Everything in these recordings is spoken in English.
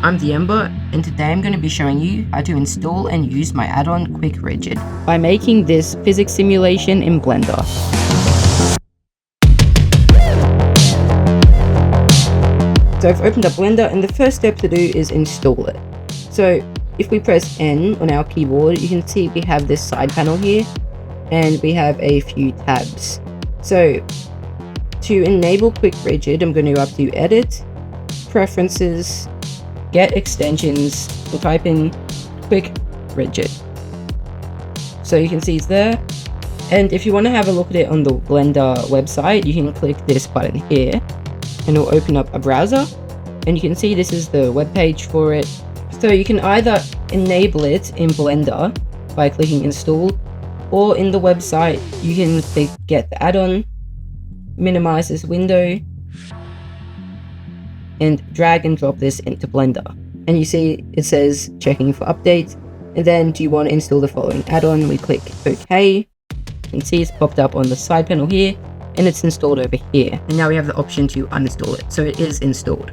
I'm the Ember, and today I'm going to be showing you how to install and use my add-on Quick Rigid by making this physics simulation in Blender. So I've opened up Blender, and the first step to do is install it. So if we press N on our keyboard, you can see we have this side panel here, and we have a few tabs. So to enable Quick Rigid, I'm going to go up to Edit, Preferences, Get Extensions, and type in Quick Rigid. So you can see it's there. And if you want to have a look at it on the Blender website, you can click this button here, and it'll open up a browser. And you can see this is the web page for it. So you can either enable it in Blender by clicking Install, or in the website you can click Get the Add-on, minimize this window, and drag and drop this into Blender. And you see it says checking for updates, and then do you want to install the following add-on? We click OK. You can see it's popped up on the side panel here, and it's installed over here. And now we have the option to uninstall it, so it is installed.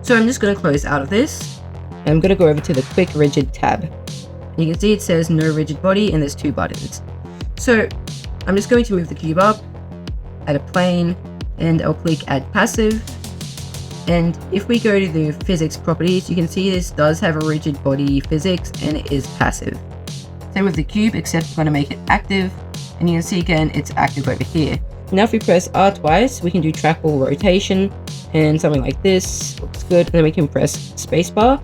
So I'm just going to close out of this, and I'm going to go over to the Quick Rigid tab. You can see it says no rigid body, and there's two buttons. So I'm just going to move the cube up, add a plane, and I'll click Add Passive. And if we go to the physics properties, you can see this does have a rigid body physics, and it is passive. Same with the cube, except we're going to make it active, and you can see again it's active over here. Now if we press R twice, we can do trackball rotation, and something like this looks good. And then we can press spacebar,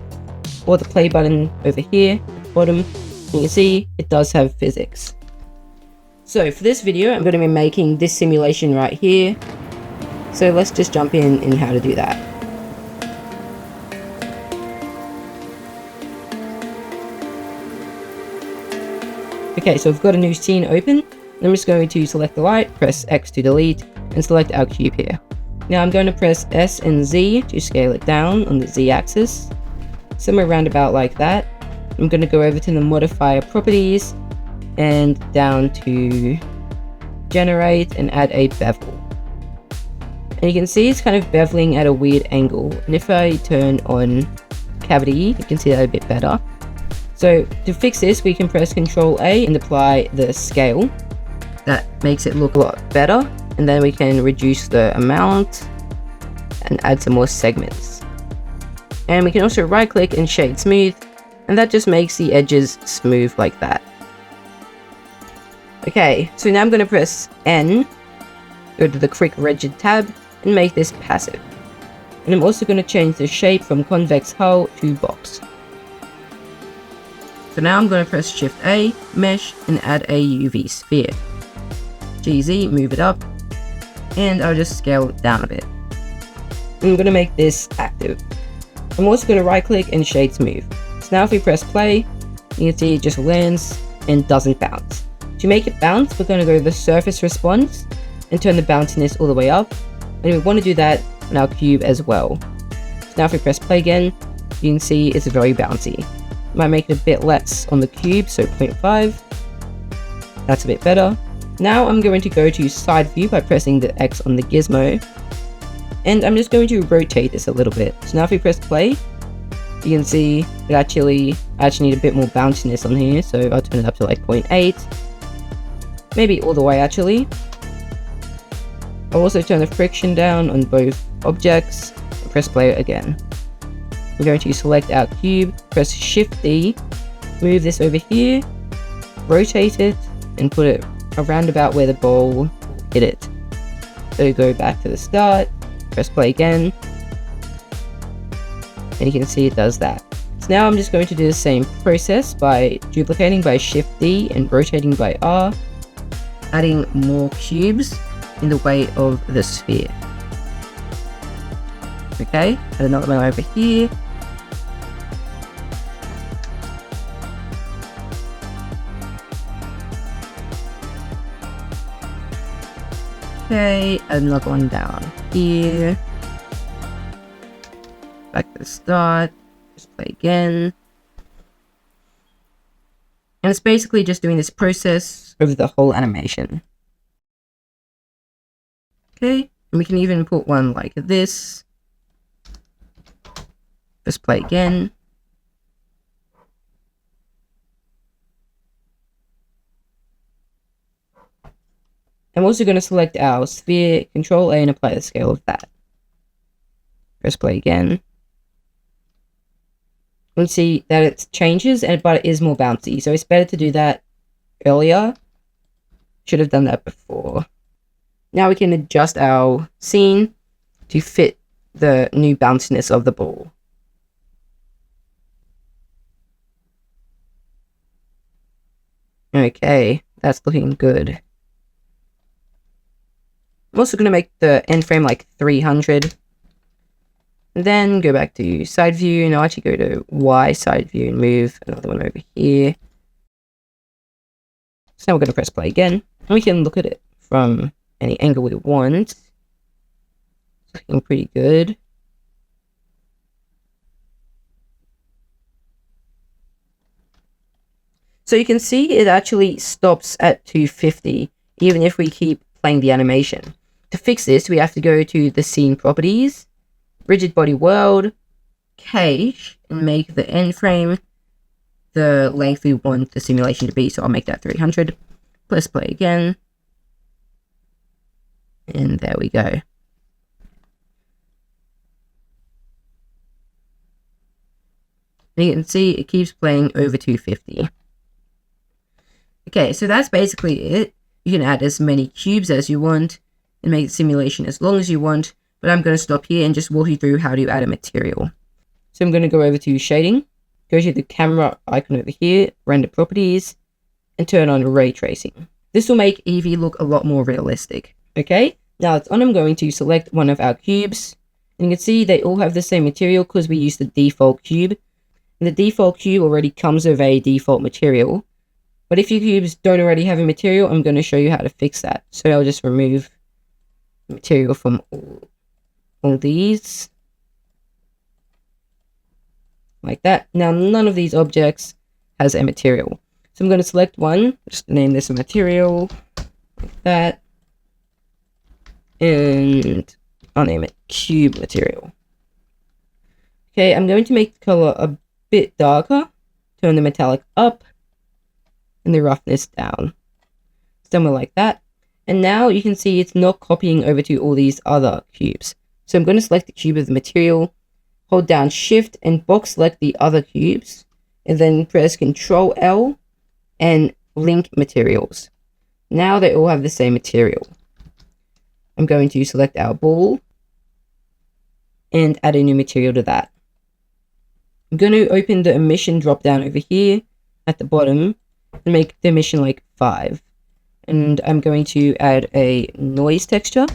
or the play button over here at the bottom. You can see it does have physics. So for this video, I'm going to be making this simulation right here. So let's just jump in how to do that. Okay, so we've got a new scene open. I'm just going to select the light, press X to delete, and select our cube here. Now I'm going to press S and Z to scale it down on the Z axis, somewhere around about like that. I'm going to go over to the modifier properties and down to generate and add a bevel. And you can see it's kind of beveling at a weird angle. And if I turn on cavity, you can see that a bit better. So to fix this, we can press Ctrl A and apply the scale. That makes it look a lot better. And then we can reduce the amount and add some more segments. And we can also right click and shade smooth. And that just makes the edges smooth like that. Okay, so now I'm going to press N, go to the Quick Rigid tab, and make this passive. And I'm also going to change the shape from convex hull to box. So now I'm going to press Shift A, mesh, and add a UV sphere. GZ, move it up, and I'll just scale it down a bit. I'm going to make this active. I'm also going to right click and shade smooth. So now if we press play, you can see it just lands and doesn't bounce. To make it bounce, we're going to go to the surface response and turn the bounciness all the way up. And we want to do that on our cube as well. So now if we press play again, you can see it's very bouncy. Might make it a bit less on the cube, so 0.5. That's a bit better. Now I'm going to go to side view by pressing the X on the gizmo. And I'm just going to rotate this a little bit. So now if we press play, you can see it I actually need a bit more bounciness on here, so I'll turn it up to like 0.8. Maybe all the way actually. I'll also turn the friction down on both objects, and press play again. We're going to select our cube, press Shift D, move this over here, rotate it, and put it around about where the ball hit it. So go back to the start, press play again, and you can see it does that. So now I'm just going to do the same process by duplicating by Shift D and rotating by R, adding more cubes in the way of the sphere. Okay, add another one over here. Okay, add another one down here. Back to the start. Just play again. And it's basically just doing this process over the whole animation. Okay, and we can even put one like this. Press play again. I'm also going to select our sphere, Control A, and apply the scale of that. Press play again. You can see that it changes, but it is more bouncy, so it's better to do that earlier. Should have done that before. Now we can adjust our scene to fit the new bounciness of the ball. Okay, that's looking good. I'm also going to make the end frame like 300. And then go back to side view, and I'll actually go to Y side view and move another one over here. So now we're going to press play again, and we can look at it from any angle we want. It's looking pretty good. So you can see it actually stops at 250, even if we keep playing the animation. To fix this, we have to go to the scene properties, rigid body world, cache, and make the end frame the length we want the simulation to be. So I'll make that 300. Press play again. And there we go. And you can see it keeps playing over 250. Okay, so that's basically it. You can add as many cubes as you want and make the simulation as long as you want, but I'm going to stop here and just walk you through how to add a material. So I'm going to go over to shading, go to the camera icon over here, render properties, and turn on ray tracing. This will make Eevee look a lot more realistic. Okay, now it's on. I'm going to select one of our cubes, and you can see they all have the same material because we use the default cube. And the default cube already comes with a default material. But if your cubes don't already have a material, I'm going to show you how to fix that. So I'll just remove material from all these. Like that. Now none of these objects has a material. So I'm going to select one, just name this a material, like that. And I'll name it cube material. Okay, I'm going to make the color a bit darker, turn the metallic up, and the roughness down. Somewhere like that. And now you can see it's not copying over to all these other cubes. So I'm going to select the cube of the material, hold down Shift and box select the other cubes, and then press Control L and link materials. Now they all have the same material. I'm going to select our ball and add a new material to that. I'm going to open the emission drop down over here at the bottom and make the emission like 5. And I'm going to add a noise texture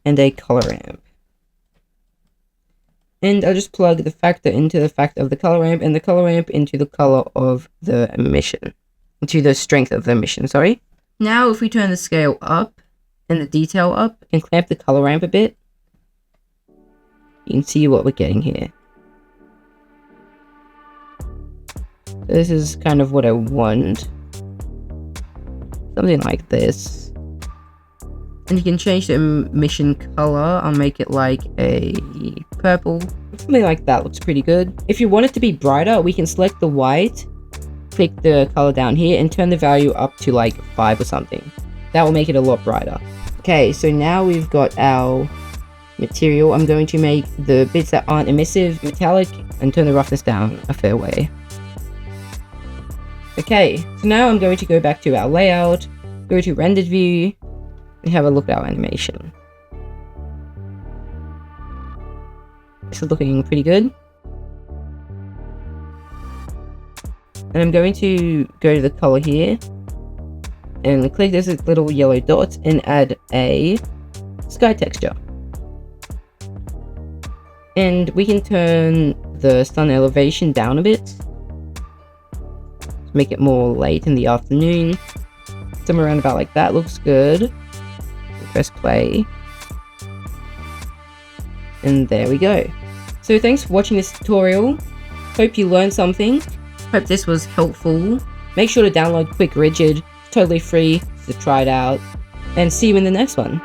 and a color ramp. And I'll just plug the factor into the factor of the color ramp and the color ramp into the color of the emission. Into the strength of the emission, sorry. Now if we turn the scale up and the detail up and clamp the color ramp a bit, you can see what we're getting here. This is kind of what I want. Something like this. And you can change the emission color. I'll make it like a purple. Something like that looks pretty good. If you want it to be brighter, we can select the white, click the color down here, and turn the value up to like 5 or something. That will make it a lot brighter. Okay, so now we've got our material. I'm going to make the bits that aren't emissive metallic and turn the roughness down a fair way. Okay, so now I'm going to go back to our layout, go to rendered view, and have a look at our animation. This is looking pretty good. And I'm going to go to the color here, and click this little yellow dot and add a sky texture. And we can turn the sun elevation down a bit. Make it more late in the afternoon. Somewhere around about like that looks good. Press play. And there we go. So thanks for watching this tutorial. Hope you learned something. Hope this was helpful. Make sure to download Quick Rigid. It's totally free to try it out. And see you in the next one.